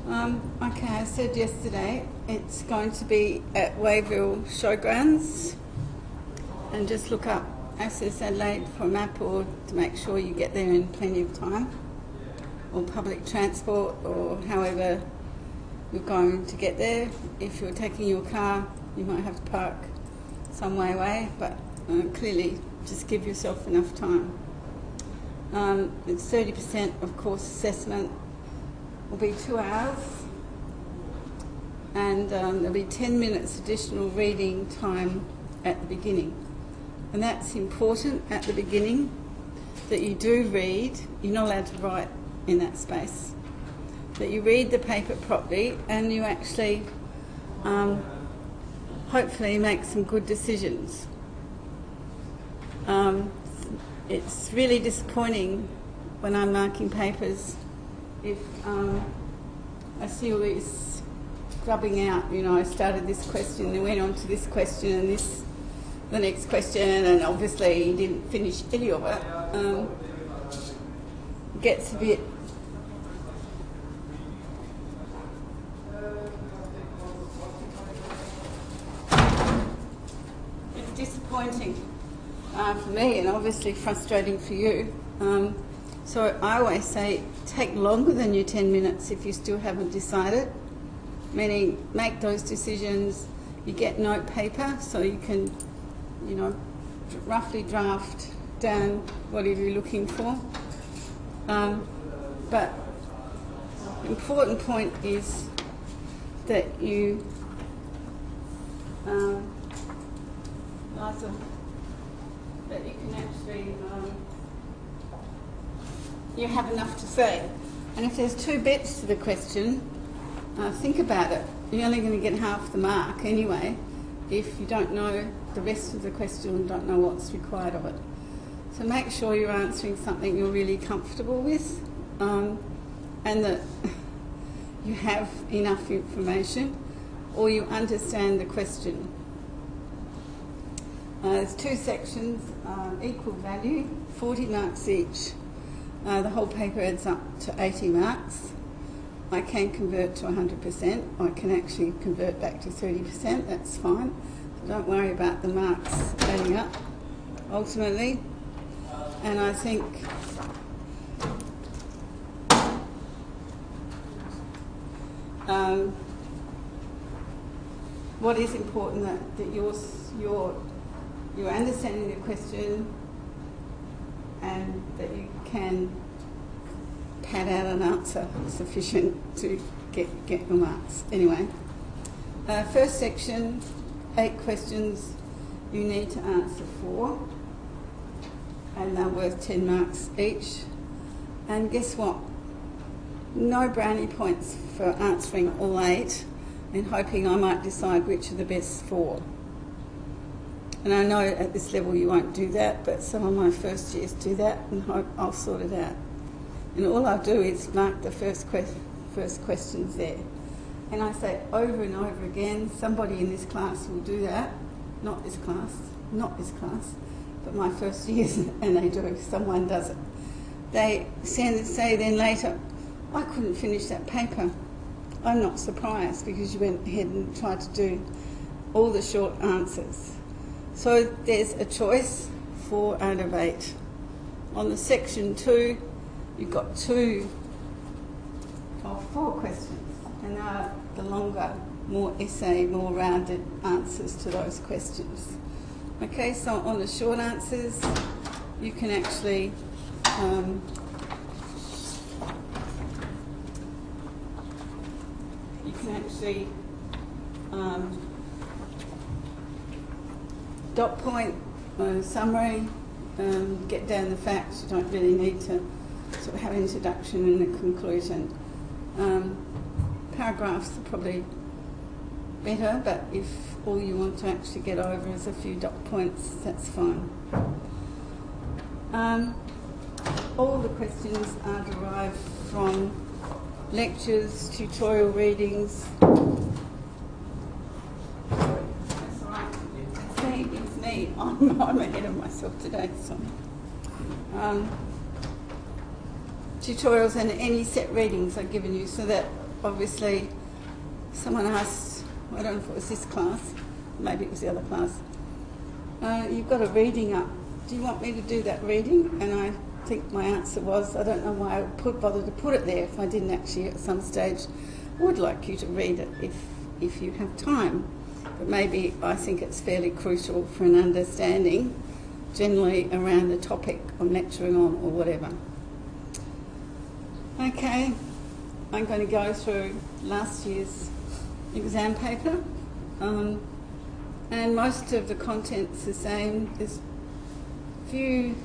Okay, I said yesterday it's going to be at Wayville Showgrounds, and just look up Access Adelaide for a map or to make sure you get there in plenty of time, or public transport, or however you're going to get there. If you're taking your car, you might have to park some way away, but clearly just give yourself enough time. It's 30% of course assessment, will be 2 hours, and there'll be 10 minutes additional reading time at the beginning. And that's important at the beginning, that you do read. You're not allowed to write in that space. That you read the paper properly and you actually hopefully make some good decisions. It's really disappointing when I'm marking papers if I see all these grubbing out, you know, I started this question and went on to this question and this, the next question, and obviously he didn't finish any of it. Gets a bit disappointing for me, and obviously frustrating for you. So I always say take longer than your 10 minutes if you still haven't decided, meaning make those decisions. You get note paper so you can, you know, roughly draft down whatever you're looking for. But the important point is that you that you can actually you have enough to say. And if there's 2 bits to the question, think about it. You're only going to get half the mark anyway if you don't know the rest of the question and don't know what's required of it. So make sure you're answering something you're really comfortable with, and that you have enough information or you understand the question. There's 2 sections, equal value, 40 marks each. The whole paper adds up to 80 marks. I can convert to 100%. I can actually convert back to 30%, that's fine. So don't worry about the marks adding up ultimately. And I think what is important that you're understanding the question and that you can pad out an answer sufficient to get your marks. Anyway, first section, 8 questions you need to answer 4, and they're worth 10 marks each. And guess what? No brownie points for answering all 8 and hoping I might decide which are the best 4. And I know at this level you won't do that, but some of my first years do that, and hope I'll sort it out. And all I'll do is mark the first questions there. And I say over and over again, somebody in this class will do that. Not this class, but my first years, and they do, someone does it. They say then later, I couldn't finish that paper. I'm not surprised because you went ahead and tried to do all the short answers. So there's a choice, 4 out of 8. On the section 2, you've got 2 of 4 questions, and now the longer, more essay, more rounded answers to those questions. Okay, so on the short answers, you can actually dot point, summary, get down the facts. You don't really need to sort of have an introduction and a conclusion. Paragraphs are probably better, but if all you want to actually get over is a few dot points, that's fine. All the questions are derived from lectures, tutorial readings. That's all right. It's me. I'm ahead of myself today. So. Tutorials and any set readings I've given you, so that obviously someone asked, I don't know if it was this class, maybe it was the other class, you've got a reading up. Do you want me to do that reading? And I think my answer was, I don't know why I would bother to put it there if I didn't actually at some stage would like you to read it if you have time. But maybe I think it's fairly crucial for an understanding generally around the topic I'm lecturing on or whatever. Okay, I'm going to go through last year's exam paper, and most of the content's the same. There's a few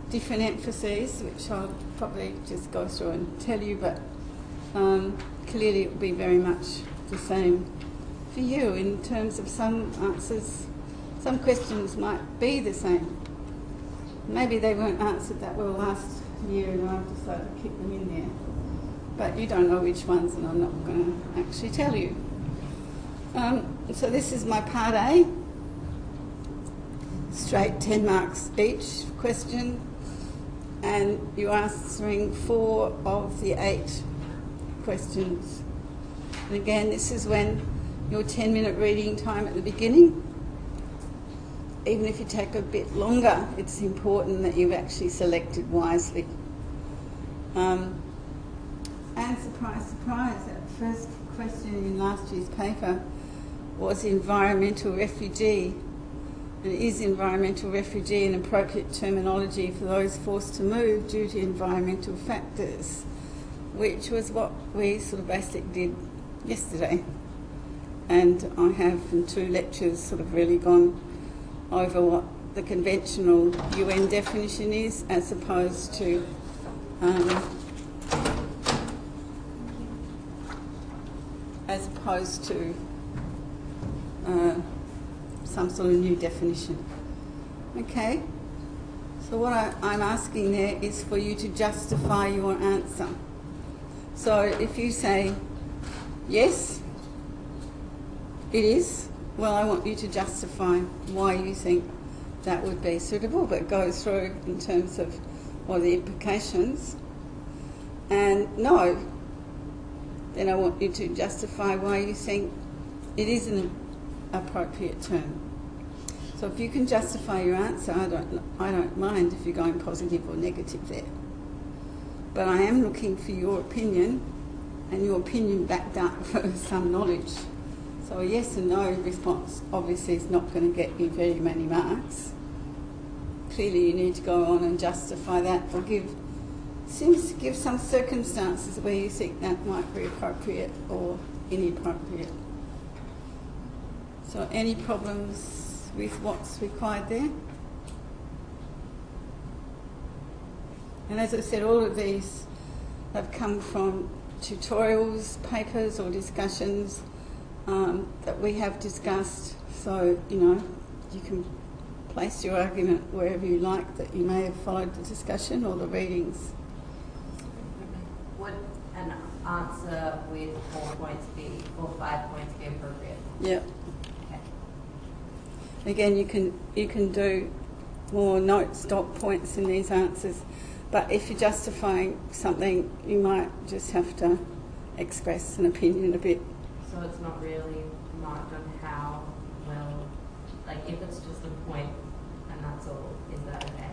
different emphases which I'll probably just go through and tell you, but clearly it will be very much the same for you in terms of some answers. Some questions might be the same. Maybe they weren't answered that well last year and I've decided to keep them in there. But you don't know which ones and I'm not going to actually tell you. So this is my part A. Straight 10 marks each question. And you're answering 4 of the 8 questions. And again, this is when your 10-minute reading time at the beginning. Even if you take a bit longer, it's important that you've actually selected wisely. And surprise, surprise, that first question in last year's paper was environmental refugee. And is environmental refugee an appropriate terminology for those forced to move due to environmental factors, which was what we sort of basically did yesterday. And I have in 2 lectures sort of really gone over what the conventional UN definition is as opposed to some sort of new definition. Okay, so what I'm asking there is for you to justify your answer. So if you say, yes, it is, well, I want you to justify why you think that would be suitable, but go through in terms of what are the implications. And no, then I want you to justify why you think it is an appropriate term. So if you can justify your answer, I don't mind if you're going positive or negative there. But I am looking for your opinion, and your opinion backed up with some knowledge. So a yes and no response obviously is not going to get you very many marks. Clearly you need to go on and justify that, or give some circumstances where you think that might be appropriate or inappropriate. So any problems with what's required there? And as I said, all of these have come from tutorials, papers or discussions that we have discussed. So, you can place your argument wherever you like that you may have followed the discussion or the readings. Would an answer with 4 points or 5 points be appropriate? Yeah. Okay. Again, you can do more notes, dot points in these answers, but if you're justifying something, you might just have to express an opinion a bit. So it's not really marked on how well, like if it's just a point and that's all, is that okay?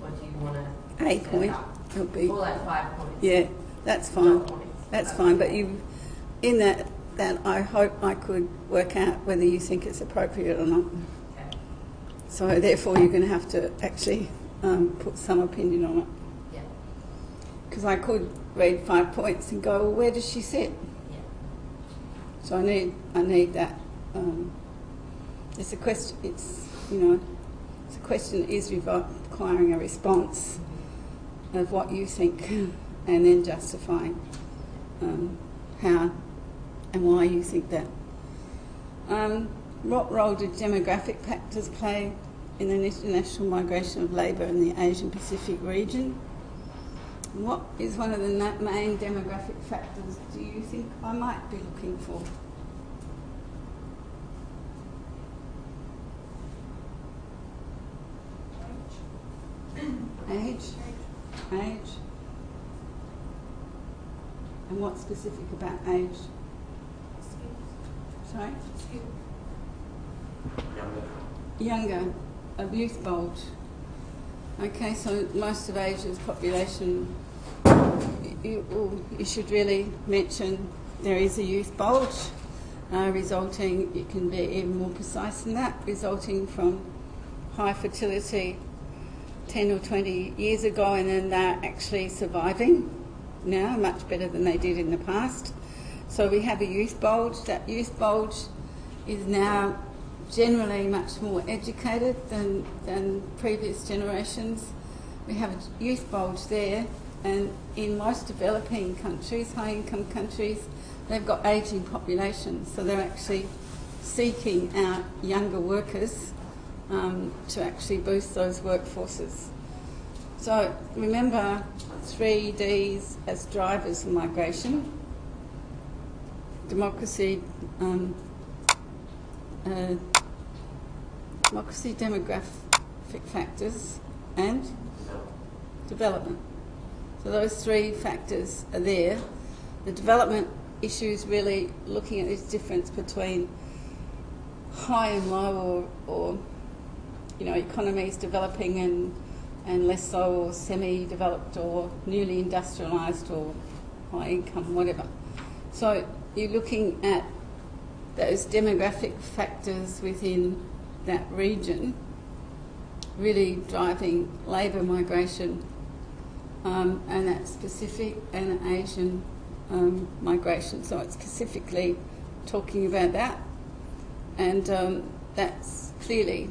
Or do you want to... A point. It'll be... Or like 5 points. Yeah, that's fine. Points. That's fine, but in that I hope I could work out whether you think it's appropriate or not. Okay. So therefore you're going to have to actually put some opinion on it. Yeah. Because I could read 5 points and go, well, where does she sit? Yeah. So I need that. It's a question. It's a question that is requiring a response of what you think, and then justifying how and why you think that. What role do demographic factors play in the international migration of labour in the Asian Pacific region? What is one of the main demographic factors do you think I might be looking for? Age. And what's specific about age? Sorry? Younger, a youth bulge. Okay, so most of Asia's population, you should really mention there is a youth bulge resulting, you can be even more precise than that, resulting from high fertility 10 or 20 years ago, and then they're actually surviving now much better than they did in the past. So we have a youth bulge. That youth bulge is now generally much more educated than previous generations. We have a youth bulge there, and in most developing countries, high-income countries, they've got ageing populations, so they're actually seeking out younger workers to actually boost those workforces. So remember 3 Ds as drivers of migration: democracy, demographic factors, and development. So those 3 factors are there. The development issue is really looking at this difference between high and low, or economies developing and less so, or semi-developed, or newly industrialised, or high income, whatever. So you're looking at those demographic factors within that region really driving labour migration, and that's Pacific and Asian migration. So it's specifically talking about that, and that's clearly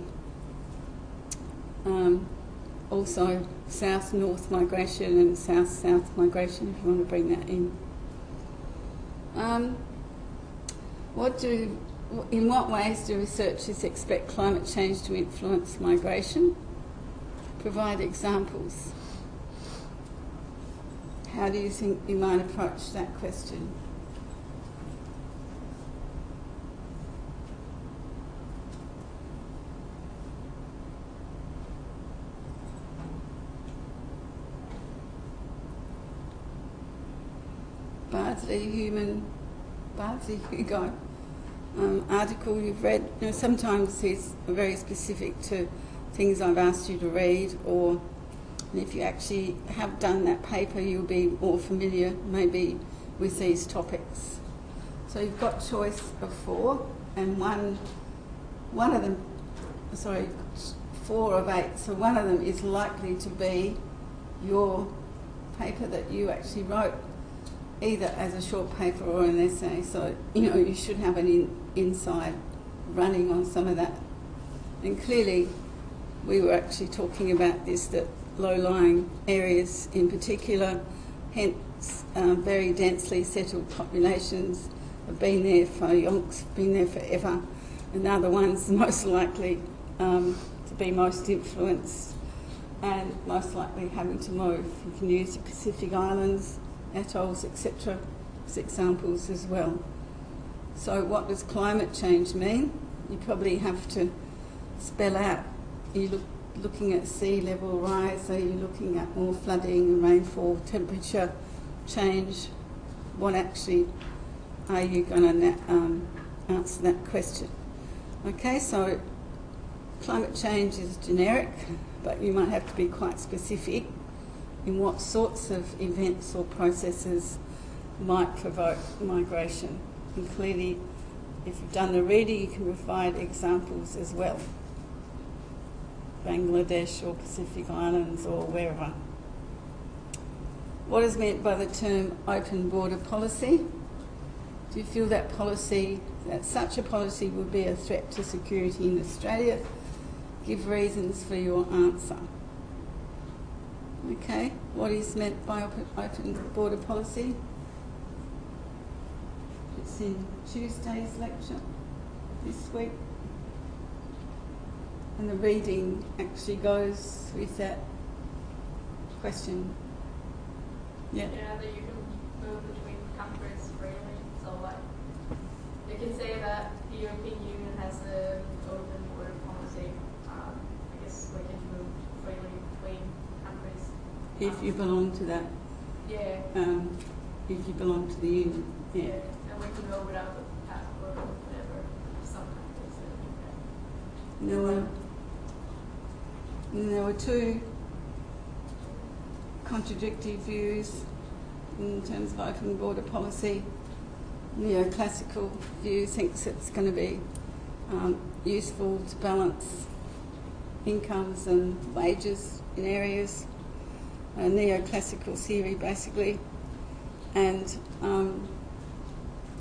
also south-north migration and south-south migration, if you want to bring that in. In what ways do researchers expect climate change to influence migration? Provide examples. How do you think you might approach that question? Bardsley Hugo article you've read. Sometimes it's very specific to things I've asked you to read, or if you actually have done that paper, you'll be more familiar maybe with these topics. So you've got choice of 4, and one of them, 4 of 8. So one of them is likely to be your paper that you actually wrote, either as a short paper or an essay. So, you should have an inside running on some of that. And clearly, we were actually talking about this, that low-lying areas in particular, hence very densely settled populations, have been there for yonks, been there forever, and they're the ones most likely to be most influenced and most likely having to move. You can use the Pacific Islands, atolls, etc., as examples as well. So what does climate change mean? You probably have to spell out. You're looking at sea level rise, so you're looking at more flooding and rainfall, temperature change. What actually are you going to answer that question? Okay, so climate change is generic, but you might have to be quite specific in what sorts of events or processes might provoke migration. And clearly, if you've done the reading, you can provide examples as well. Bangladesh or Pacific Islands or wherever. What is meant by the term open border policy? Do you feel that such a policy would be a threat to security in Australia? Give reasons for your answer. Okay, what is meant by open border policy? It's in Tuesday's lecture this week. And the reading actually goes with that question. Yeah. Yeah, that you can move between countries freely. So, you can say that the European Union has an open border policy. I guess we can move freely between countries. If you belong to that yeah. if you belong to the union. Yeah. And we can go without the passport or whatever. Some countries that There were two contradictory views in terms of open border policy. Neoclassical view thinks it's going to be useful to balance incomes and wages in areas. Neoclassical theory, basically, and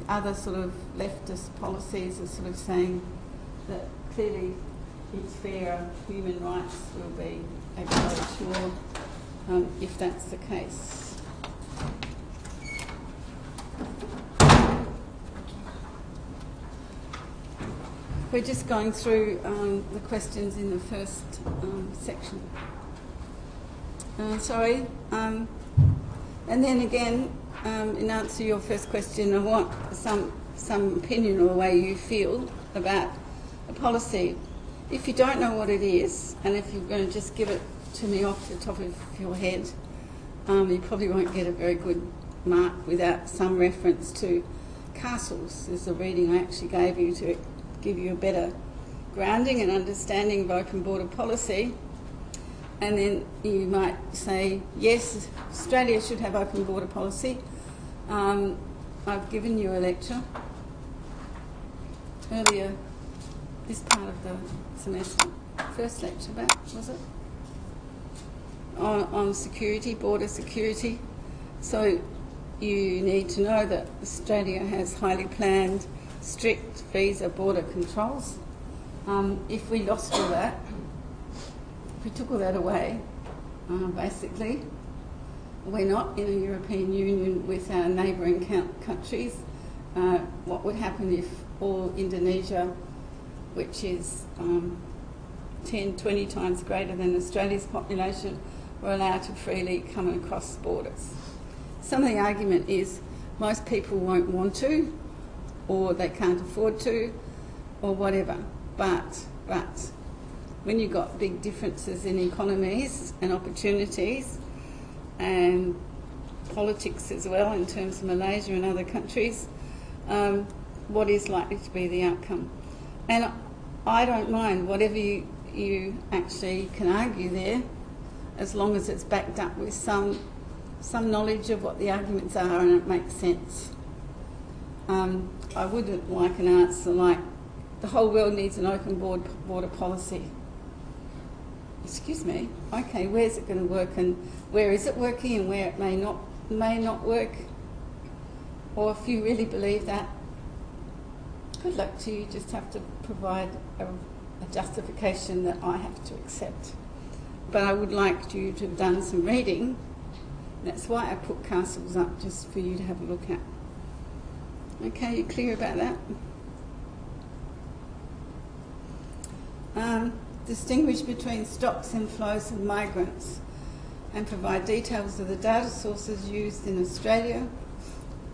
other sort of leftist policies are sort of saying that clearly it's fairer, human rights will be acknowledged more if that's the case. We're just going through the questions in the first section. And then again, in answer to your first question, I want some opinion or the way you feel about a policy. If you don't know what it is, and if you're going to just give it to me off the top of your head, you probably won't get a very good mark without some reference to castles. There's a reading I actually gave you to give you a better grounding and understanding of open border policy. And then you might say, yes, Australia should have open border policy. I've given you a lecture earlier, this part of the semester, first lecture back, was it? On security, border security. So you need to know that Australia has highly planned, strict visa border controls. If we lost all that, if we took all that away, basically, we're not in a European Union with our neighbouring countries. What would happen if all Indonesia, which is 10, 20 times greater than Australia's population, were allowed to freely come across borders? Some of the argument is most people won't want to, or they can't afford to, or whatever. But when you've got big differences in economies and opportunities and politics as well in terms of Malaysia and other countries, what is likely to be the outcome? And I don't mind whatever you actually can argue there, as long as it's backed up with some knowledge of what the arguments are and it makes sense. I wouldn't like an answer like, the whole world needs an open border policy. Excuse me, okay, where's it going to work and where is it working and where it may not work? Or if you really believe that, good luck to you. You just have to provide a justification that I have to accept. But I would like you to have done some reading. That's why I put castles up, just for you to have a look at. Okay, you clear about that? Distinguish between stocks and flows of migrants and provide details of the data sources used in Australia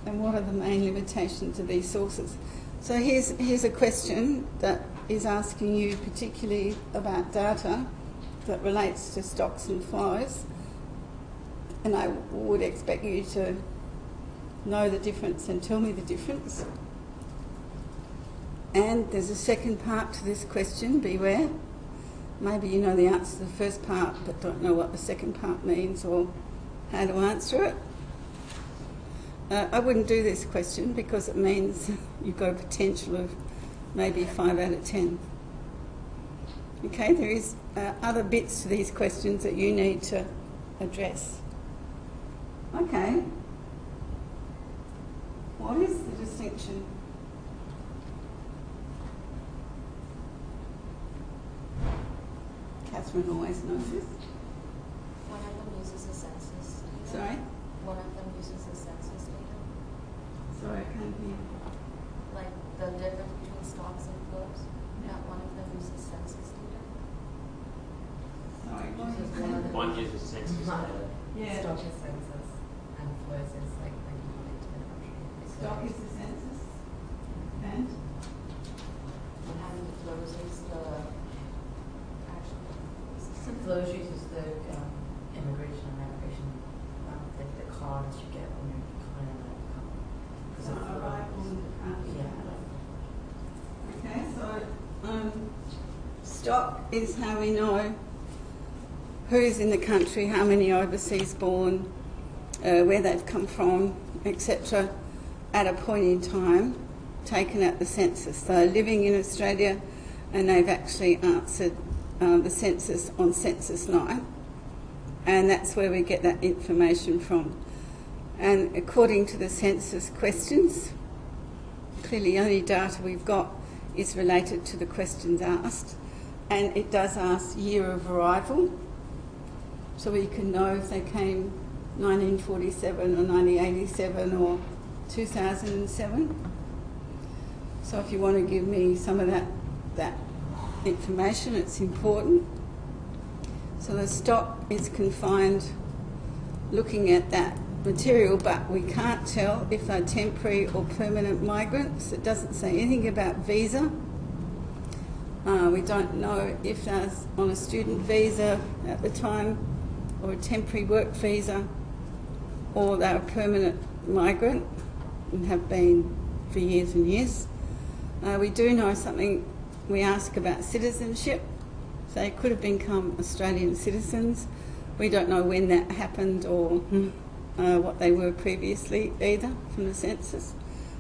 and what are the main limitations of these sources. So here's a question that is asking you particularly about data that relates to stocks and flows, and I would expect you to know the difference and tell me the difference. And there's a second part to this question, beware. Maybe you know the answer to the first part but don't know what the second part means or how to answer it. I wouldn't do this question because it means you've got a potential of maybe 5 out of 10. Okay, there is other bits to these questions that you need to address. Okay. What is the distinction? Catherine always knows this. One of them uses a census data. Sorry? One of them uses a census data. Sorry, I can't hear. Like the difference between stocks and flows. Not one of them uses census data. Sorry, One uses census data. Yeah. Stock is census and flows is like when you go into the country. Stock is the census. And? And flows is the actual. Flows uses the immigration and migration, like the cards you get when you're coming in stock is how we know who's in the country, how many overseas born, where they've come from, etc., at a point in time taken at the census. So living in Australia, and they've actually answered the census on census night, and that's where we get that information from. And according to the census questions, clearly the only data we've got is related to the questions asked, and it does ask year of arrival, so we can know if they came 1947 or 1987 or 2007. So if you want to give me some of that information, it's important. So the stock is confined looking at that material, but we can't tell if they're temporary or permanent migrants. It doesn't say anything about visa. We don't know if they're on a student visa at the time or a temporary work visa, or they're a permanent migrant and have been for years and years. We do know something. We ask about citizenship. So they could have become Australian citizens. We don't know when that happened or what they were previously either from the census.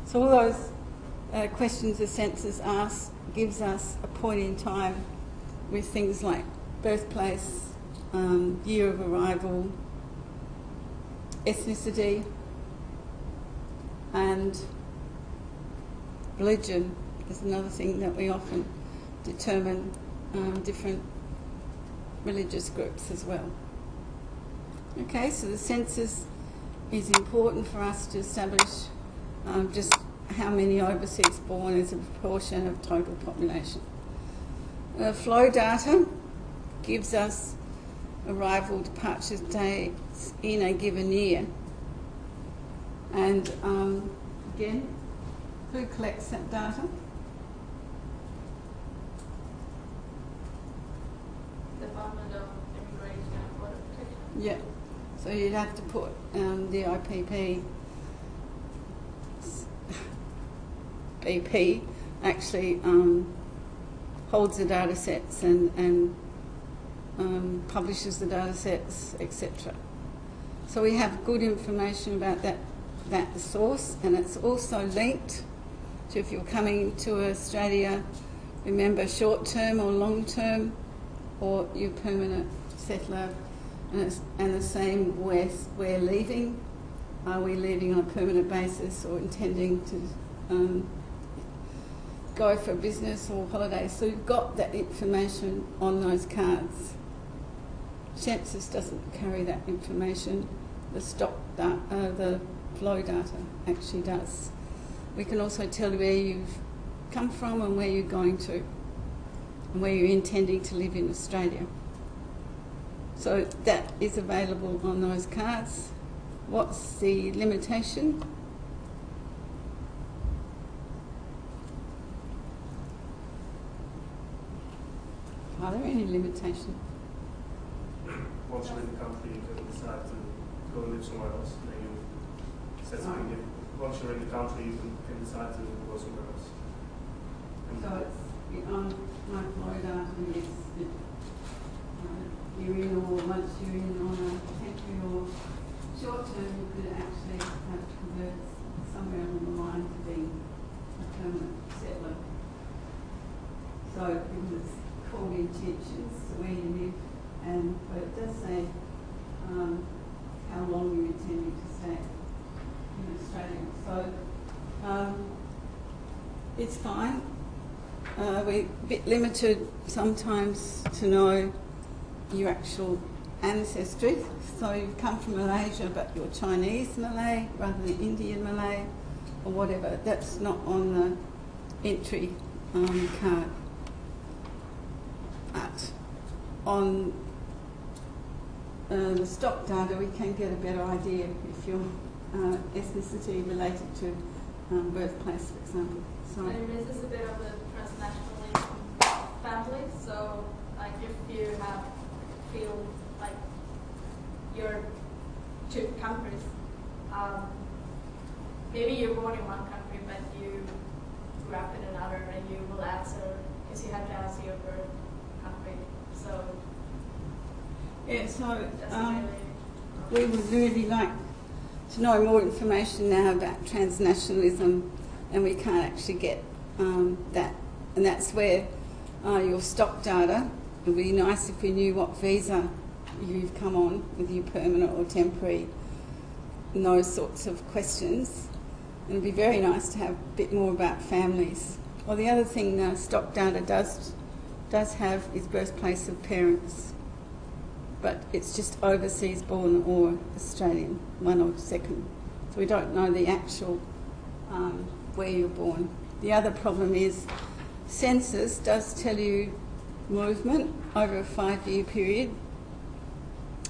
So all those questions the census asks gives us a point in time with things like birthplace, year of arrival, ethnicity, and religion is another thing that we often determine different religious groups as well. Okay, so the census is important for us to establish just how many overseas born as a proportion of total population. Flow data gives us arrival departure dates in a given year. And again, who collects that data? Department of Immigration and Border Protection. Yeah. So you'd have to put the IPP BP actually holds the data sets and publishes the data sets, etc. So we have good information about that source, and it's also linked to if you're coming to Australia, remember short-term or long-term, or you're permanent settler, and the same with we're leaving. Are we leaving on a permanent basis or intending to go for business or holiday? So you've got that information on those cards. Census doesn't carry that information. The the flow data actually does. We can also tell where you've come from and where you're going to, and where you're intending to live in Australia. So that is available on those cards. What's the limitation? Are there any limitations? Once you're in the country, you can decide to go and live somewhere else. Then you set something different. Once you're in the country, you can decide to go somewhere else. So it's on my Florida, and it's you're in, or once you're in on a temporary or short term, you could actually have to convert somewhere along the line to being a permanent settler. So it was called intentions, where you live, but it does say how long you're intending to stay in Australia. So it's fine. We're a bit limited sometimes to know your actual ancestry. So you've come from Malaysia, but you're Chinese Malay rather than Indian Malay or whatever. That's not on the entry card. But on the stock data, we can get a better idea if your ethnicity related to birthplace, for example. Sorry. And this is a bit of a transnational family, so like if you feel like you're two countries, maybe you're born in one country but you grew up in another, and you will answer, because you have to answer your birth so Doesn't we would really like to know more information now about transnationalism, and we can't actually get that. And that's where your stock data, it would be nice if we knew what visa you've come on, whether you're permanent or temporary, and those sorts of questions. And it would be very nice to have a bit more about families. Well, the other thing stock data does have is birthplace of parents, but it's just overseas born or Australian, one or second. So we don't know the actual where you're born. The other problem is census does tell you movement over a 5-year period,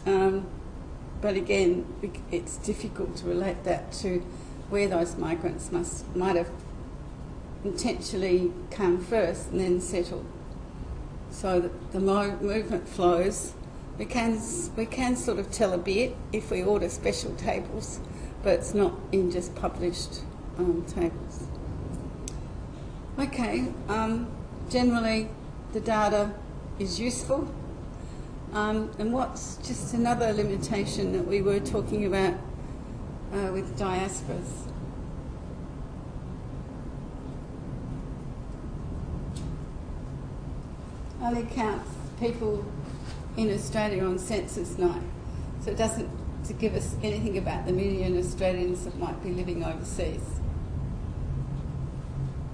but again, it's difficult to relate that to where those migrants might have intentionally come first and then settled. So that the movement flows, we can sort of tell a bit if we order special tables, but it's not in just published tables. Okay, generally the data is useful, and what's just another limitation that we were talking about with diasporas. Only counts people in Australia on census night, so it doesn't to give us anything about the million Australians that might be living overseas.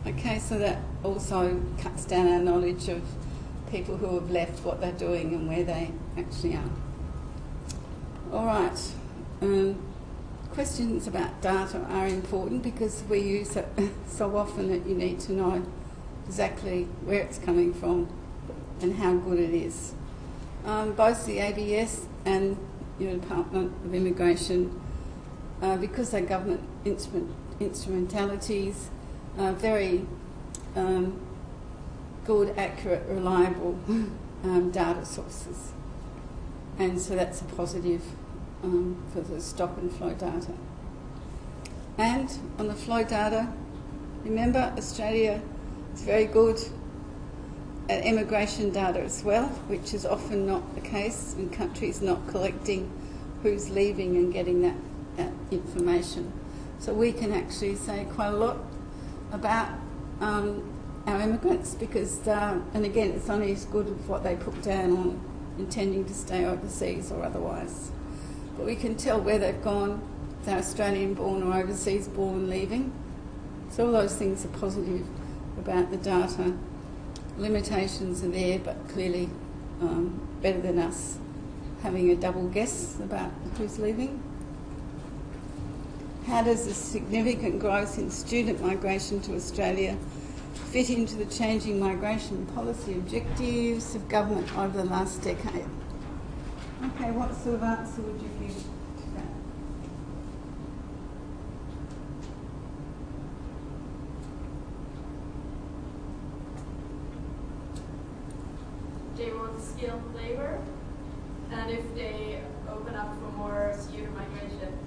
Okay, so that also cuts down our knowledge of people who have left, what they're doing and where they actually are. All right, questions about data are important because we use it so often that you need to know exactly where it's coming from and how good it is. Both the ABS and your Department of Immigration, because they're government instrumentalities, very good, accurate, reliable data sources. And so that's a positive for the stock and flow data. And on the flow data, remember Australia is very good at immigration data as well, which is often not the case in countries not collecting who's leaving and getting that information. So we can actually say quite a lot about our immigrants because, and again, it's only as good as what they put down on intending to stay overseas or otherwise. But we can tell where they've gone, if they're Australian born or overseas born leaving. So all those things are positive about the data. Limitations are there, but clearly better than us having a double guess about who's leaving. How does the significant growth in student migration to Australia fit into the changing migration policy objectives of government over the last decade? Okay, what sort of answer would you give to that? They want skilled labor, and if they open up for more student migration,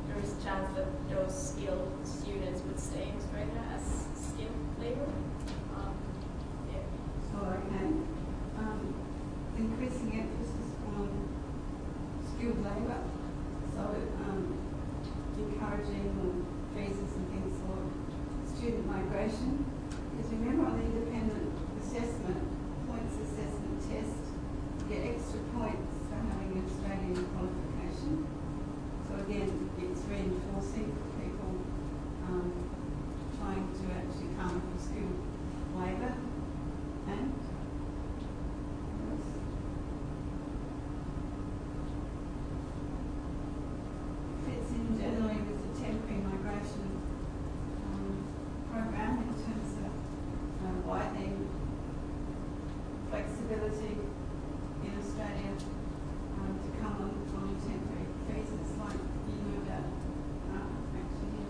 there is a chance that those skilled students would stay in Australia as skilled labor. Yeah. So, okay. Increasing emphasis on skilled labour, so encouraging visas and things for student migration. Because remember on the independent assessment, points assessment test, you get extra points for having an Australian qualification. So again, it's reinforcing for people trying to actually come for skilled labour. And fits in generally with the temporary migration program in terms of widening flexibility in Australia to come on temporary visas like you know about actually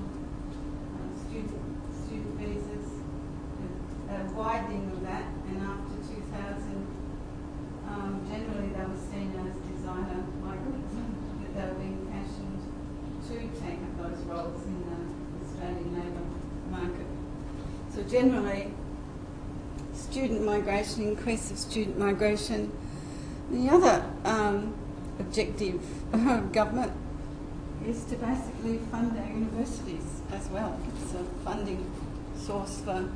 student visas, widening of that, and after 2000 generally they were seen as designer migrants that they were being fashioned to take up those roles in the Australian labour market. So generally student migration, increase of student migration The other objective of government is to basically fund our universities as well. It's a funding source for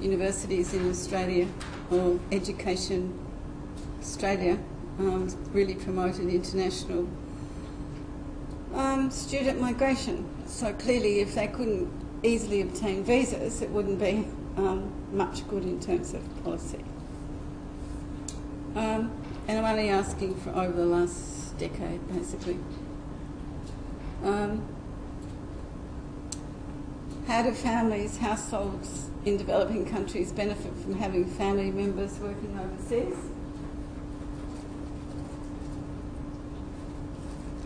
universities in Australia, or Education Australia. Really promoted international student migration. So clearly, if they couldn't easily obtain visas, it wouldn't be much good in terms of policy. And I'm only asking for over the last decade, basically. How do families, households in developing countries benefit from having family members working overseas?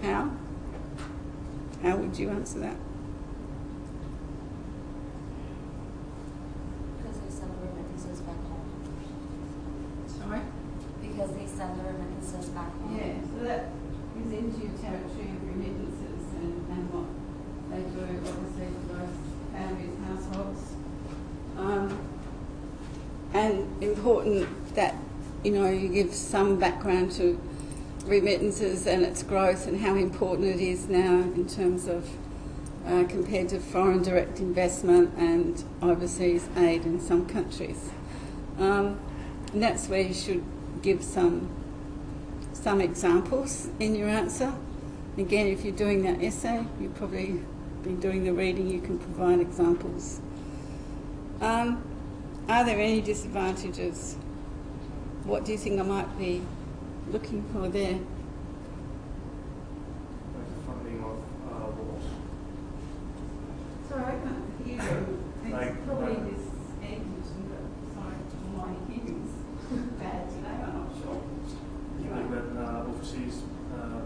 How? How would you answer that? Because they send the remittances back home. Sorry? Because they send the remittances back home. Yeah, so that is into your territory of remittances and what they do, obviously, for those families, households. And important that, you give some background to remittances and its growth and how important it is now in terms of compared to foreign direct investment and overseas aid in some countries. And that's where you should give some examples in your answer. Again, if you're doing that essay, you've probably been doing the reading, you can provide examples. Are there any disadvantages? What do you think I might be looking for there? Like the funding of wars. Sorry, I can't hear you. It's Like, probably this air conditioning, but sorry, my hearing's bad today, I'm not sure. Like that overseas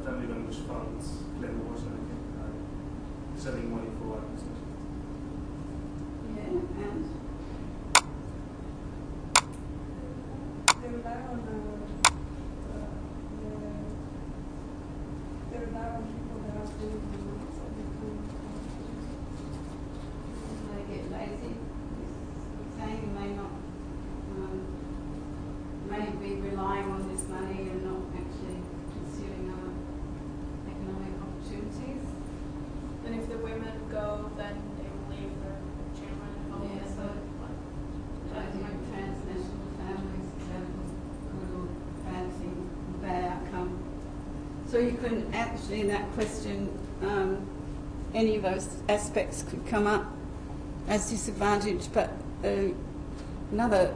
family members funds, clever wars and everything, sending money for weapons. Yeah, and They rely on they rely on people that are doing the so they get lazy. Saying you may not, may be relying on this money and not actually pursuing other economic opportunities. And if the women go, then they will leave their children at home. Yeah, so transnational families, good or bad thing, bad outcome. So you can actually, in that question, any of those aspects could come up as disadvantage, but another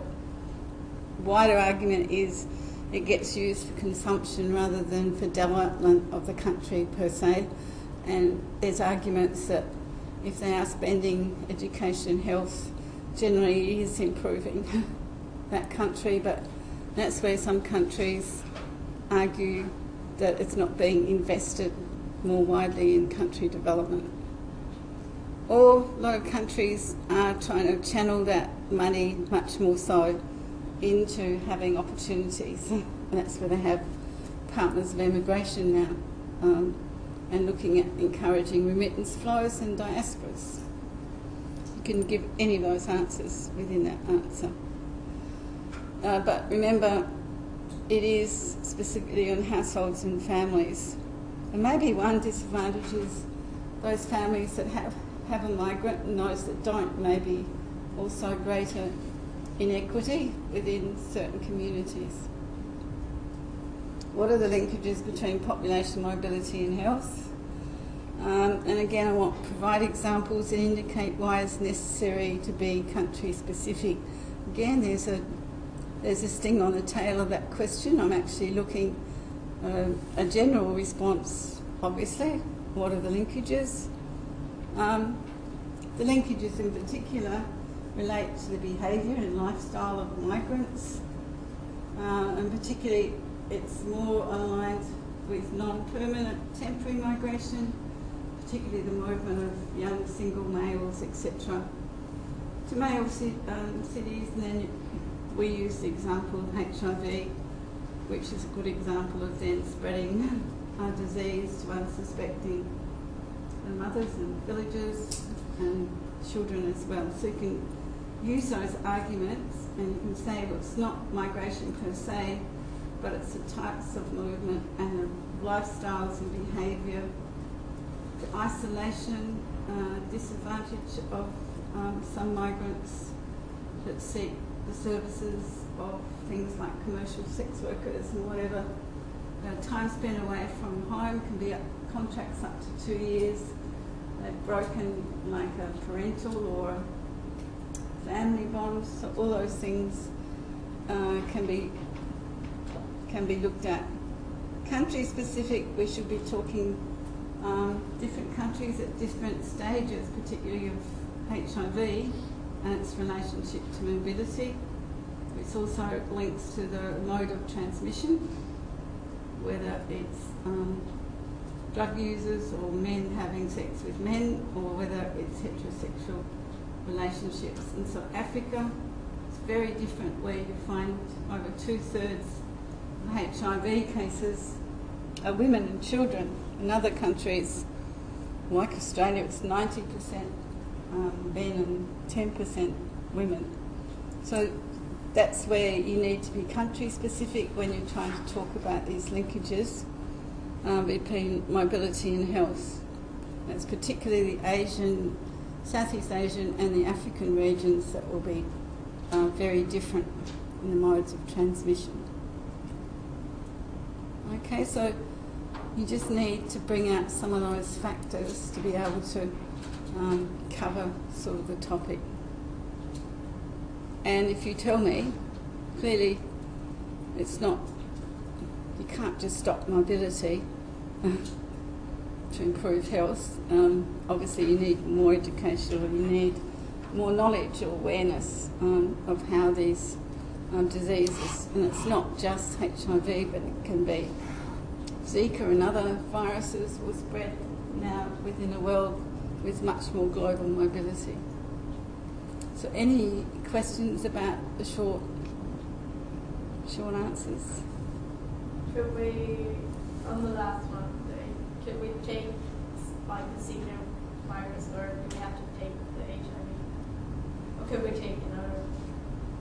wider argument is it gets used for consumption rather than for development of the country per se. And there's arguments that if they are spending education, health, generally is improving that country, but that's where some countries argue that it's not being invested more widely in country development. Or a lot of countries are trying to channel that money much more so into having opportunities. And that's where they have partners of immigration now, and looking at encouraging remittance flows and diasporas. You can give any of those answers within that answer. But remember, it is specifically on households and families. And maybe one disadvantage is those families that have a migrant and those that don't, maybe also greater inequity within certain communities. What are the linkages between population mobility and health? And again, I want to provide examples that indicate why it's necessary to be country specific. Again, there's a sting on the tail of that question. I'm actually looking a general response, obviously. What are the linkages? The linkages in particular relate to the behaviour and lifestyle of migrants, and particularly it's more aligned with non-permanent temporary migration, particularly the movement of young single males, etc., to male cities. And then we use the example of HIV, which is a good example of then spreading disease to unsuspecting mothers and villagers and children as well. So you can use those arguments and you can say, well, it's not migration per se, but it's the types of movement and the lifestyles and behaviour, the isolation, disadvantage of some migrants that seek the services of things like commercial sex workers and whatever. Time spent away from home can be contracts up to 2 years. They've broken like a parental or family bonds, so all those things can be looked at. Country specific, we should be talking different countries at different stages, particularly of HIV and its relationship to mobility. It also links to the mode of transmission, whether it's drug users or men having sex with men, or whether it's heterosexual relationships. And so Africa is very different, where you find over 2/3 of HIV cases are women and children. In other countries, like Australia, it's 90% men and 10% women. So that's where you need to be country specific when you're trying to talk about these linkages between mobility and health. It's particularly the Asian, Southeast Asian and the African regions that will be very different in the modes of transmission. Okay, so you just need to bring out some of those factors to be able to cover sort of the topic. And if you tell me, clearly it's not, you can't just stop mobility to improve health. Obviously you need more education, or you need more knowledge or awareness of how these diseases, and it's not just HIV, but it can be Zika and other viruses will spread now within a world with much more global mobility. So any questions about the short answers? Could we, on the last one, could we take like the Zika virus, or do we have to take the HIV? Or could we take another?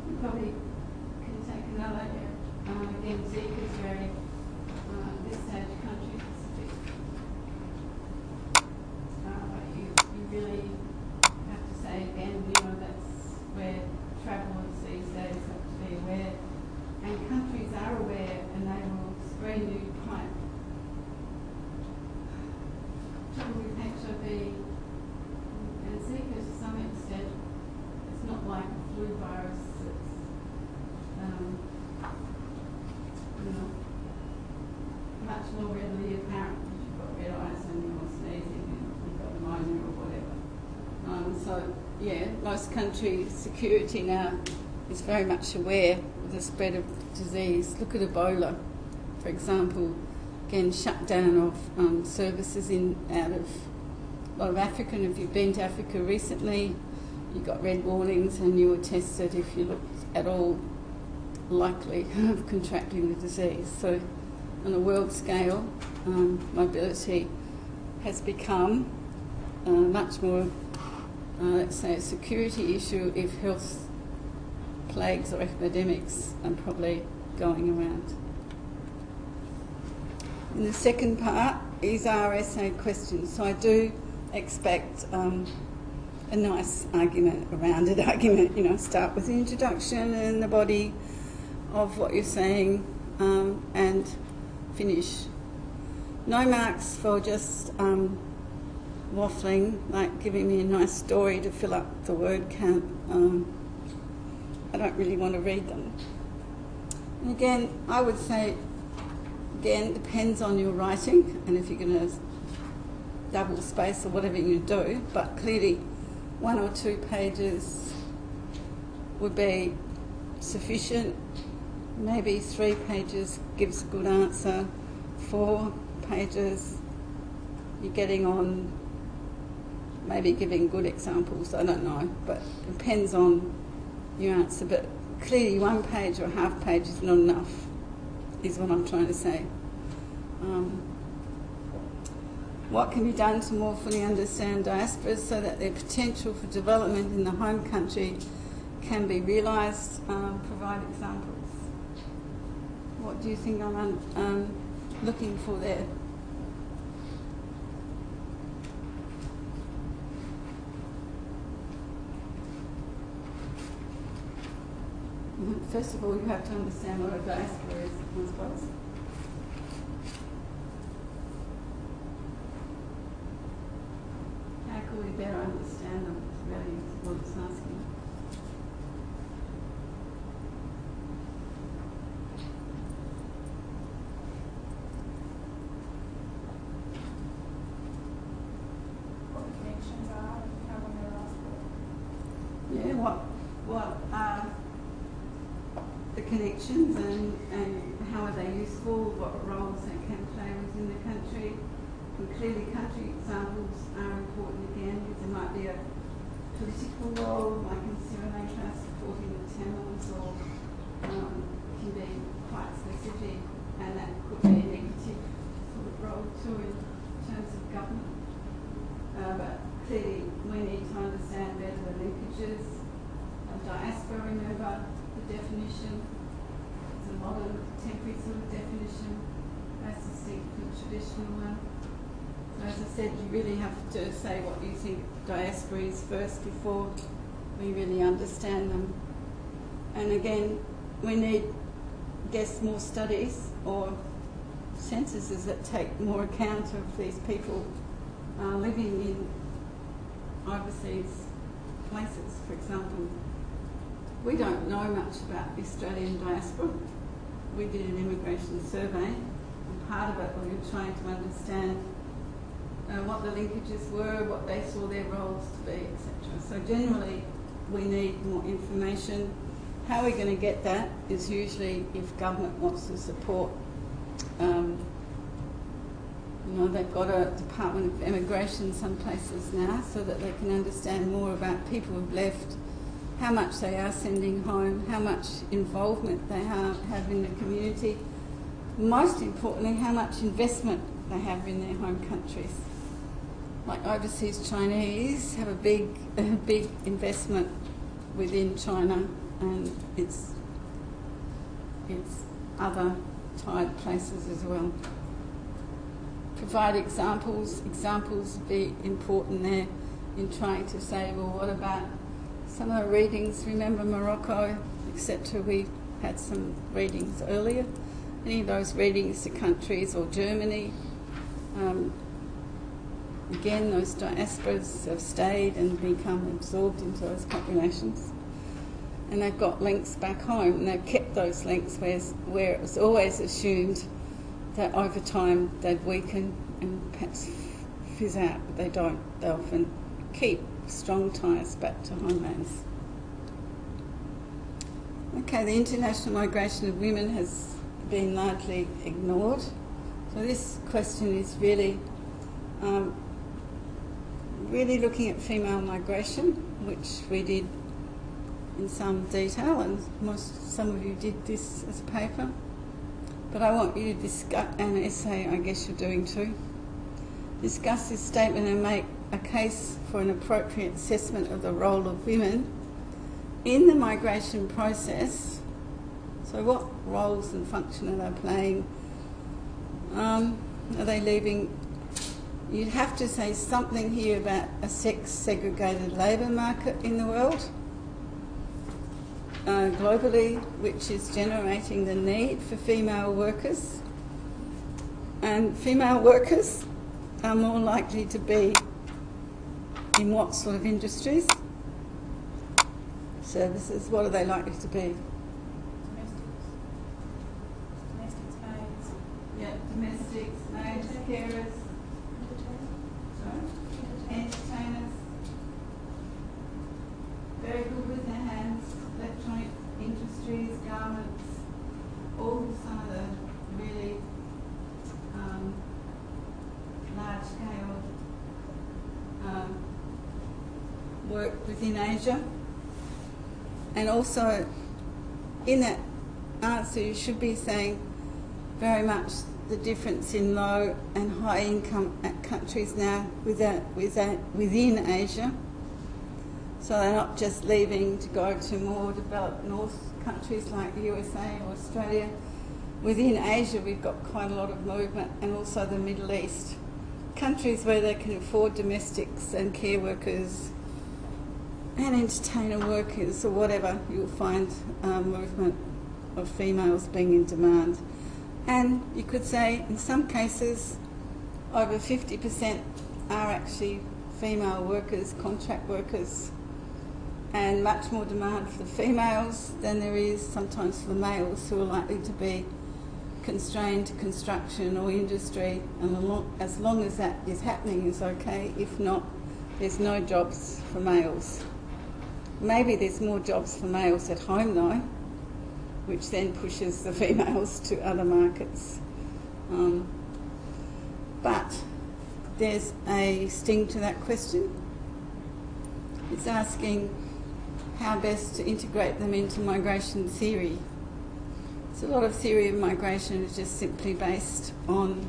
You probably can take another. Again, Zika is very, this stage, country specific. But you really have to say again, that's where travellers these days have to be aware, and countries are aware, and they will screen you quite. Trouble with HIV and Zika to some extent, it's not like a flu virus that's, much more readily apparent if you've got red eyes and you're sneezing and you've got pneumonia or whatever. So, yeah, most country security now is very much aware of the spread of disease. Look at Ebola, for example. Again, shutdown of services out of a lot of Africa. And if you've been to Africa recently, you got red warnings and you were tested if you looked at all likely of contracting the disease. So on a world scale, mobility has become much more, let's say, a security issue if health plagues or epidemics are probably going around. In the second part is our essay questions. So I do expect a nice argument, a rounded argument, start with the introduction and the body of what you're saying and finish. No marks for just waffling, like giving me a nice story to fill up the word count. I don't really want to read them. And again, I would say, depends on your writing and if you're going to double space or whatever you do, but clearly 1 or 2 pages would be sufficient. Maybe 3 pages gives a good answer. 4 pages, you're getting on, maybe giving good examples, I don't know, but it depends on your answer. But clearly 1 page or a half page is not enough, is what I'm trying to say. What can be done to more fully understand diasporas so that their potential for development in the home country can be realised? Provide examples. What do you think I'm looking for there? First of all, you have to understand what a diaspora is, I suppose. How can we better understand them? Is really what it's asking. What the connections are and how long they're asked for. Yeah, what are the connections and how are they useful, what roles they can play within the country. And clearly country examples are important again, because there might be a political role, like in Sri Lanka, supporting the Tamils, or can be quite specific, and that could be a negative sort of role too in terms of government. But clearly we need to understand better the linkages. Diaspora, remember the definition. It's a modern, contemporary sort of definition, as distinct from the traditional one. So as I said, you really have to say what you think diaspora is first before we really understand them. And again, we need, I guess, more studies or censuses that take more account of these people living in overseas places. For example, we don't know much about the Australian diaspora. We did an immigration survey, and part of it we were trying to understand what the linkages were, what they saw their roles to be, etc. So generally we need more information. How we're going to get that is usually if government wants to support. They've got a Department of Immigration some places now, so that they can understand more about people who've left, how much they are sending home, how much involvement they have in the community. Most importantly, how much investment they have in their home countries. Like overseas Chinese have a big investment within China and its other tied places as well. Provide examples. Examples would be important there in trying to say, well, what about some of the readings? Remember Morocco, etc. We had some readings earlier. Any of those readings to countries, or Germany. Again, those diasporas have stayed and become absorbed into those populations. And they've got links back home, and they've kept those links where it was always assumed that over time they'd weaken and perhaps fizz out, but they don't. They often keep strong ties back to homelands. Okay, the international migration of women has been largely ignored. So this question is really looking at female migration, which we did in some detail, and some of you did this as a paper. But I want you to discuss, and an essay I guess you're doing too, discuss this statement and make a case for an appropriate assessment of the role of women in the migration process. So what roles and function are they playing? Are they leaving? You'd have to say something here about a sex-segregated labour market in the world, globally, which is generating the need for female workers. And female workers are more likely to be in what sort of industries? Services, what are they likely to be? Domestics, maids. Yeah, domestics, maids, carers, entertainers, very good with their hands, electronic industries, garments, all some of the really large-scale work within Asia. And also, in that answer, you should be saying very much the difference in low and high income countries now within Asia. So they're not just leaving to go to more developed north countries like the USA or Australia, Within Asia, we've got quite a lot of movement, and also the Middle East. Countries where they can afford domestics and care workers and entertainer workers or whatever, you'll find movement of females being in demand. And you could say in some cases over 50% are actually female workers, contract workers, and much more demand for the females than there is sometimes for the males, who are likely to be constrained to construction or industry, and as long as that is happening is okay. If not, there's no jobs for males. Maybe there's more jobs for males at home though, which then pushes the females to other markets. But there's a sting to that question. It's asking how best to integrate them into migration theory. So a lot of theory of migration is just simply based on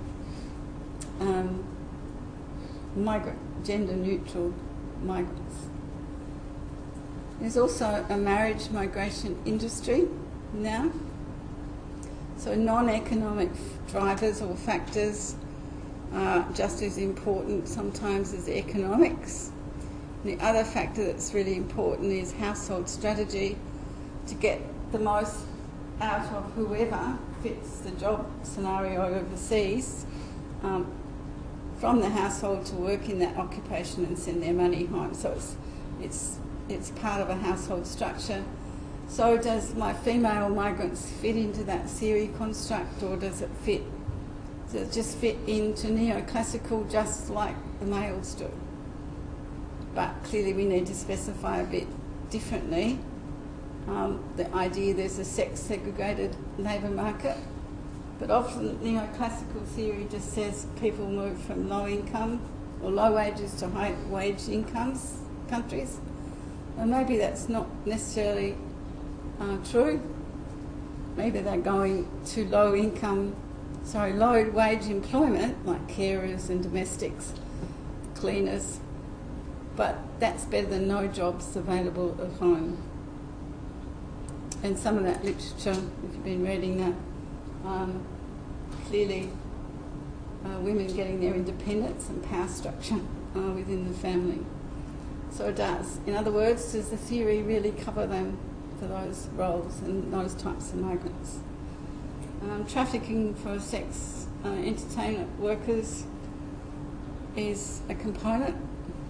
gender-neutral migrants. There's also a marriage migration industry now. So non-economic drivers or factors are just as important sometimes as economics. The other factor that's really important is household strategy, to get the most out of whoever fits the job scenario overseas from the household to work in that occupation and send their money home. So it's part of a household structure. So does my female migrants fit into that theory construct, or does it just fit into neoclassical just like the males do? But clearly we need to specify a bit differently. The idea there's a sex-segregated labour market, but often neoclassical theory just says people move from low income or low wages to high wage incomes countries. And maybe that's not necessarily true. Maybe they're going to low wage employment, like carers and domestics, cleaners, but that's better than no jobs available at home. And some of that literature, if you've been reading that, clearly women getting their independence and power structure within the family. So it does. In other words, does the theory really cover them for those roles and those types of migrants? Trafficking for sex entertainment workers is a component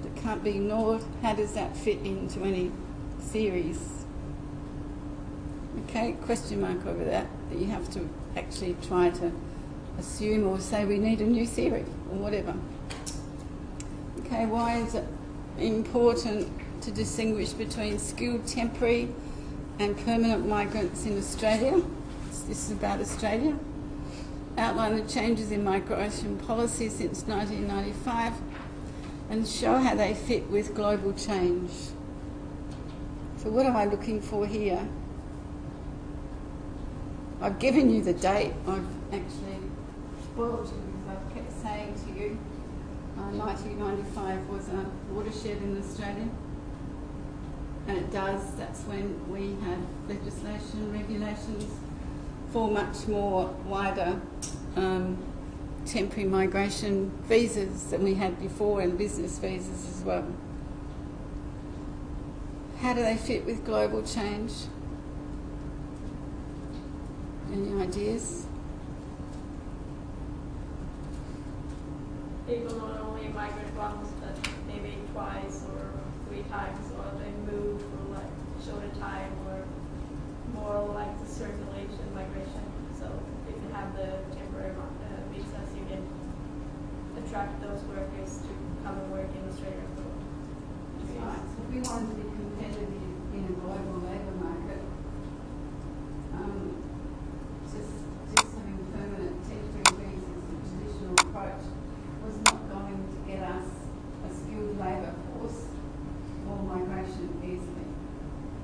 that can't be ignored. How does that fit into any theories? Okay, question mark over that you have to actually try to assume or say we need a new theory or whatever. Okay, why is it important to distinguish between skilled temporary and permanent migrants in Australia? This is about Australia. Outline the changes in migration policy since 1995 and show how they fit with global change. So what am I looking for here? I've given you the date. I've actually spoiled you because I've kept saying to you 1995 was a watershed in Australia. And it does. That's when we had legislation, regulations for much more wider temporary migration visas than we had before, and business visas as well. How do they fit with global change? Any ideas? People not only migrate once, but maybe twice or 3 times, or they move for like shorter time, or more like the circulation migration. So if you have the temporary visas, you can attract those workers to come and work in Australia for 2 years. Right. So if we wanted to be competitive in a global labour market, just having permanent temporary visas, the traditional approach, was not going to get us a skilled labour force or migration easily.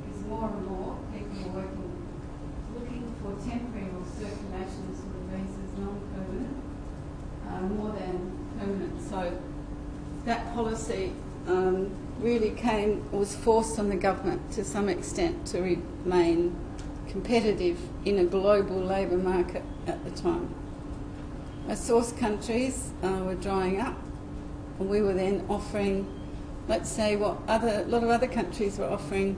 Because more and more people are looking for temporary or circulation sort of visas, non-permanent, more than permanent. So that policy really was forced on the government to some extent to remain competitive in a global labour market at the time. Our source countries were drying up, and we were then offering, let's say, what a lot of other countries were offering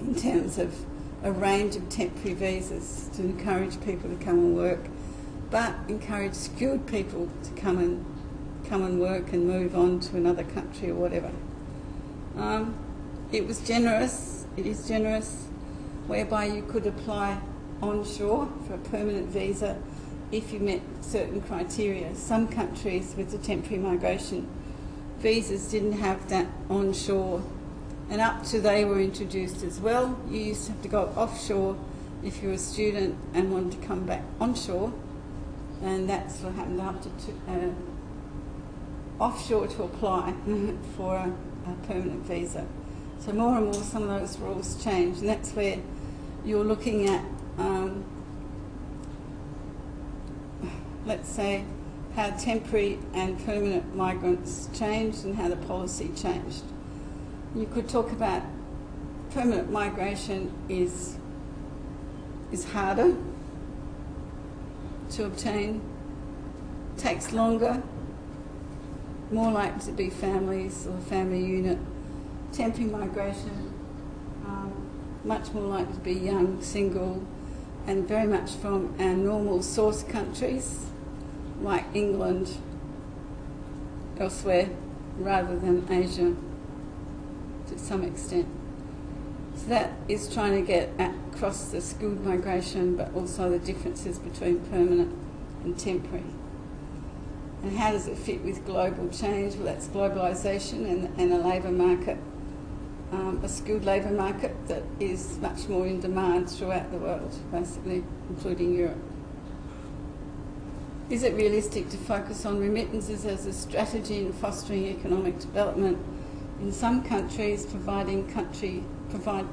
in terms of a range of temporary visas to encourage people to come and work, but encourage skilled people to come and work and move on to another country or whatever. It was generous, it is generous, whereby you could apply onshore for a permanent visa if you met certain criteria. Some countries with the temporary migration visas didn't have that onshore, and up to they were introduced as well. You used to have to go offshore if you were a student and wanted to come back onshore, and that's what happened after offshore to apply for a permanent visa. So more and more some of those rules change, and that's where you're looking at, let's say, how temporary and permanent migrants changed and how the policy changed. You could talk about permanent migration is harder to obtain, takes longer, more likely to be families or a family unit. Temporary migration, much more likely to be young, single, and very much from our normal source countries like England, elsewhere, rather than Asia to some extent. So that is trying to get across the skilled migration, but also the differences between permanent and temporary. And how does it fit with global change? Well, that's globalisation and a labour market, a skilled labour market that is much more in demand throughout the world, basically, including Europe. Is it realistic to focus on remittances as a strategy in fostering economic development in some countries, provide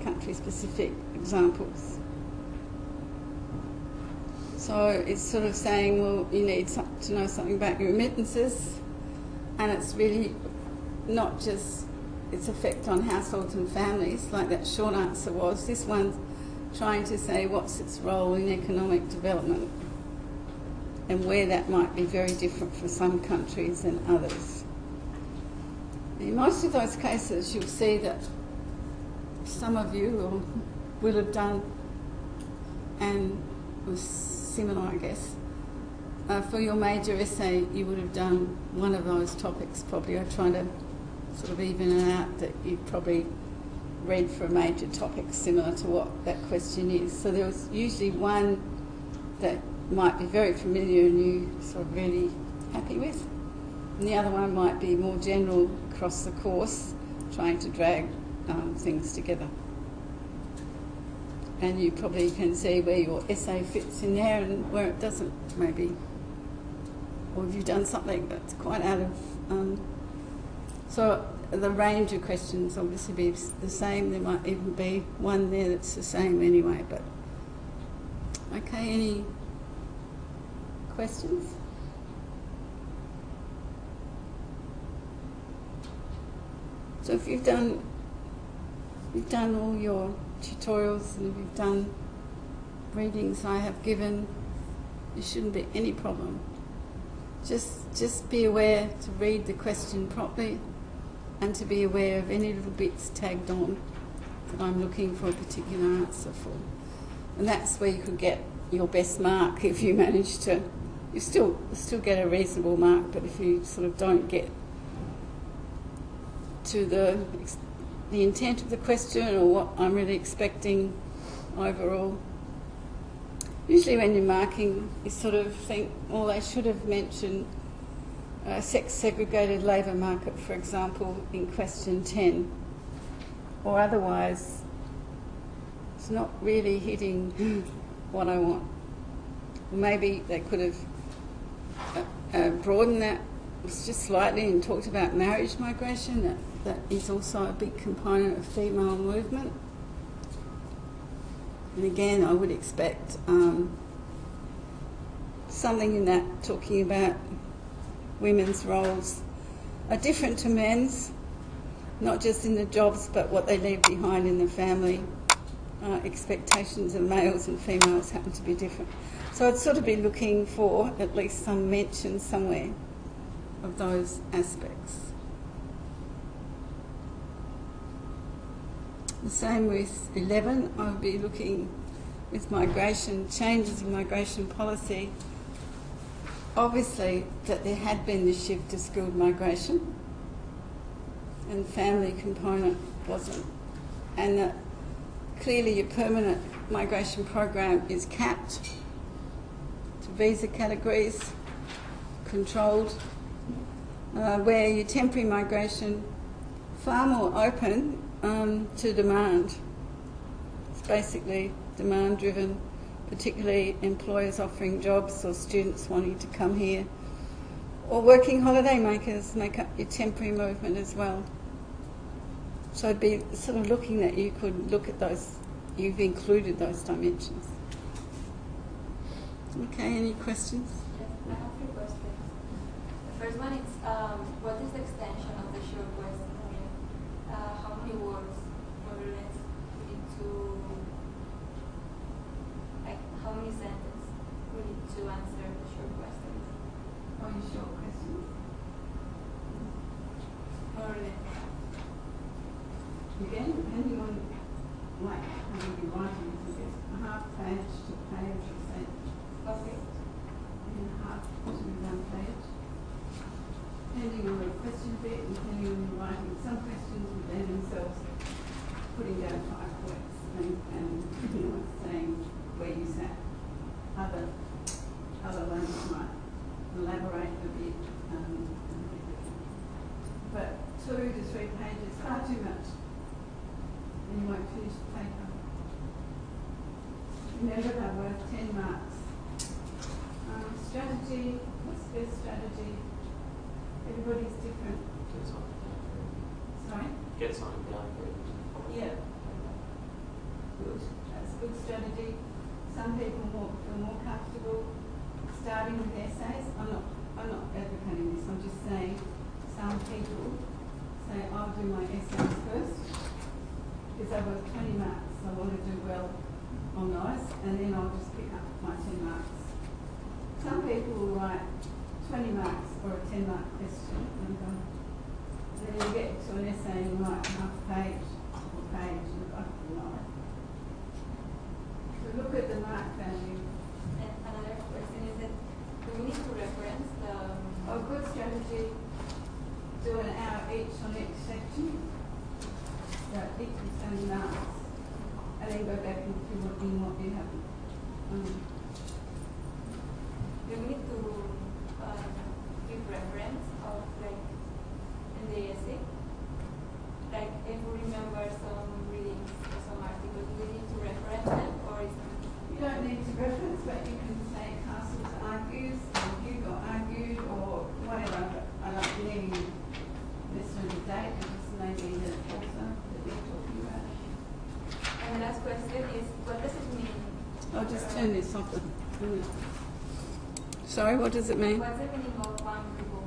country-specific examples? So it's sort of saying, well, you need to know something about your remittances, and it's really not just its effect on households and families, like that short answer was. This one's trying to say what's its role in economic development and where that might be very different for some countries than others. In most of those cases, you'll see that some of you will have done, and it was similar, I guess. For your major essay, you would have done one of those topics probably. I try to sort of even it out that you've probably read for a major topic similar to what that question is. So there was usually one that might be very familiar and you sort of really happy with, and the other one might be more general across the course, trying to drag things together. And you probably can see where your essay fits in there and where it doesn't, maybe. Or have you done something that's quite out of... So the range of questions obviously be the same. There might even be one there that's the same anyway. But okay, any questions? So if you've done all your tutorials and if you've done readings I have given, there shouldn't be any problem. Just be aware to read the question properly and to be aware of any little bits tagged on that I'm looking for a particular answer for. And that's where you could get your best mark if you manage to. You still get a reasonable mark, but if you sort of don't get to the intent of the question or what I'm really expecting overall. Usually when you're marking, you sort of think, well, they should have mentioned a sex-segregated labour market, for example, in question 10, or otherwise it's not really hitting what I want. Or maybe they could have broadened that just slightly and talked about marriage migration. That is also a big component of female movement. And again, I would expect something in that talking about women's roles are different to men's, not just in the jobs, but what they leave behind in the family expectations of males and females happen to be different. So I'd sort of be looking for at least some mention somewhere of those aspects. The same with 11, I would be looking with migration, changes in migration policy. Obviously that there had been the shift to skilled migration and family component wasn't. And that clearly your permanent migration program is capped to visa categories, controlled, where your temporary migration far more open to demand. It's basically demand driven, particularly employers offering jobs or students wanting to come here, or working holiday makers make up your temporary movement as well. So I'd be sort of looking that you could look at those, you've included those dimensions. Okay, any questions? Yes, I have 3 questions. The first one is, what is the extension of the short question? I mean, how many words, more or less, we need to, like, how many sentences we need to answer the short questions? Oh, your short questions? More or less. Again, depending on like how you're writing, I guess a half page to page or say, Okay. and a half to 1 page. Depending on the question bit and depending on your writing. Some questions would lend themselves putting down 5 points and saying where you sat. Other ones might elaborate a bit. But 2 to 3 pages, far too much. And you won't finish the paper. Remember they're worth 10 marks. Strategy, what's the best strategy? Everybody's different. Get something down for it. Sorry? Get something down for it. Yeah. Good. That's a good strategy. Some people feel more comfortable starting with essays. I'm not advocating this, I'm just saying some people say I'll do my essays first because they're worth 20 marks. I want to do well on those and then I'll just pick up my 10 marks. Some people will write 20 marks or a 10-mark question and then you get to an essay and write half a page or page and I don't know. So look at the mark value. And another question is that do we need to reference the... A good strategy, do an hour each on each section. So equals 20 marks. And then go back and fill in what you have. Do we need to give reference of, like, in the essay? Like, if we remember some readings or some articles, do we need to reference them, or is it... You don't need to reference, but you can say Castles argues, or Hugo argued, or whatever. But I don't need this on the date, it just maybe the author that you're talking about. And the last question is, what does it mean? I'll just turn this off. Sorry, what does it mean? What's the meaning of vulnerable